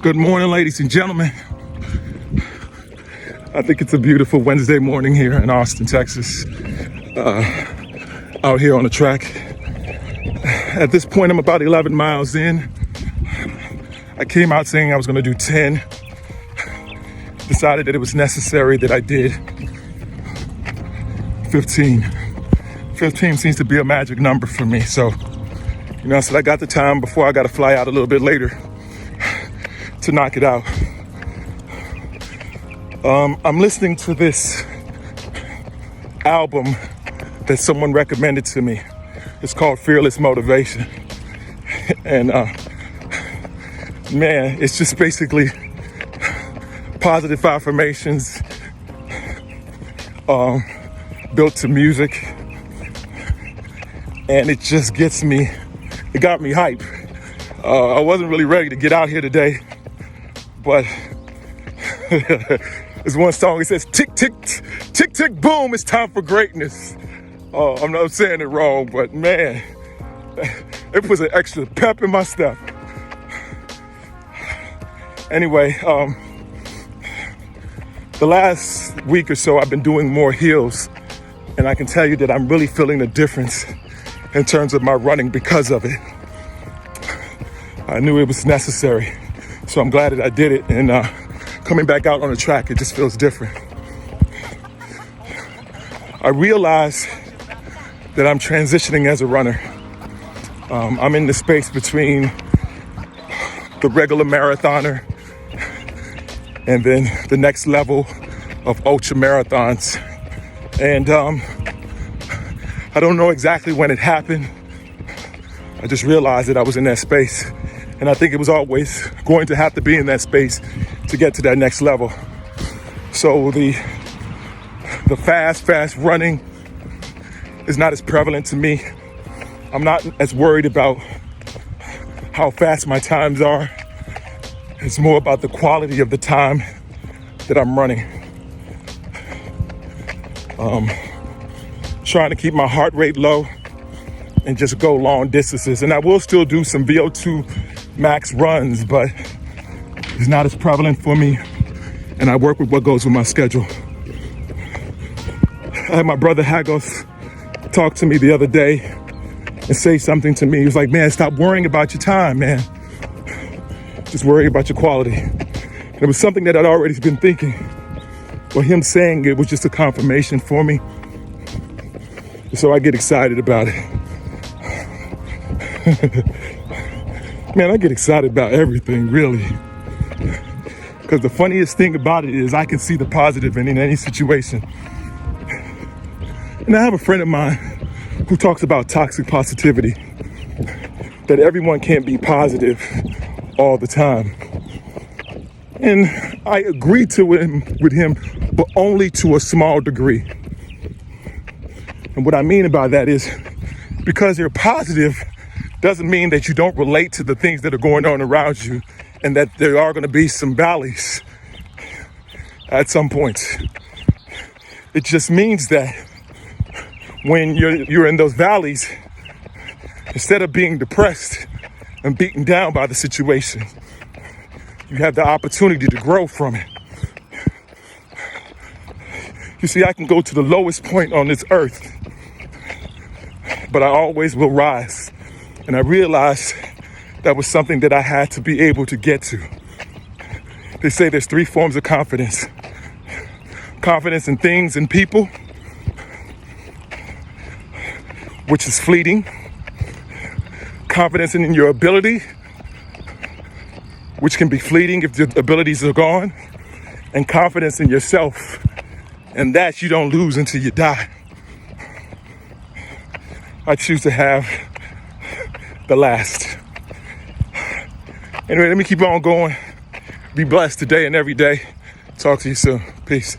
Good morning, ladies and gentlemen. I think it's a beautiful Wednesday morning here in Austin, Texas. Out here on the track. At this point, I'm about 11 miles in. I came out saying I was going to do 10. Decided that it was necessary that I did 15. 15 seems to be a magic number for me. So, I said I got the time before I got to fly out a little bit later to knock it out. I'm listening to this album that someone recommended to me. It's called Fearless Motivation. And man, it's just basically positive affirmations built to music. And it just gets me, it got me hype. I wasn't really ready to get out here today, but there's one song, it says, tick, tick, tick, tick, boom, it's time for greatness. I'm not saying it wrong, but man, it puts an extra pep in my step. Anyway, the last week or so, I've been doing more hills, and I can tell you that I'm really feeling the difference in terms of my running because of it. I knew it was necessary, so I'm glad that I did it, and coming back out on the track, it just feels different. I realize that I'm transitioning as a runner. I'm in the space between the regular marathoner and then the next level of ultra marathons. And I don't know exactly when it happened. I just realized that I was in that space. And I think it was always going to have to be in that space to get to that next level. So the fast running is not as prevalent to me. I'm not as worried about how fast my times are. It's more about the quality of the time that I'm running. Trying to keep my heart rate low and just go long distances. And I will still do some VO2 max runs, but it's not as prevalent for me. And I work with what goes with my schedule. I had my brother Hagos talk to me the other day and say something to me. He was like, man, stop worrying about your time, man. Just worry about your quality. And it was something that I'd already been thinking. Well, him saying it was just a confirmation for me. So I get excited about it. Man, I get excited about everything, really. Because the funniest thing about it is I can see the positive in any situation. And I have a friend of mine who talks about toxic positivity, that everyone can't be positive all the time. And I agree with him, but only to a small degree. And what I mean by that is, because you're positive doesn't mean that you don't relate to the things that are going on around you, and that there are going to be some valleys at some points. It just means that when you're in those valleys, instead of being depressed and beaten down by the situation, you have the opportunity to grow from it. You see, I can go to the lowest point on this earth, but I always will rise. And I realized that was something that I had to be able to get to. They say there's 3 forms of confidence. Confidence in things and people, which is fleeting. Confidence in your ability, which can be fleeting if the abilities are gone. And confidence in yourself, and that you don't lose until you die. I choose to have the last. Anyway, let me keep on going. Be blessed today and every day. Talk to you soon. Peace.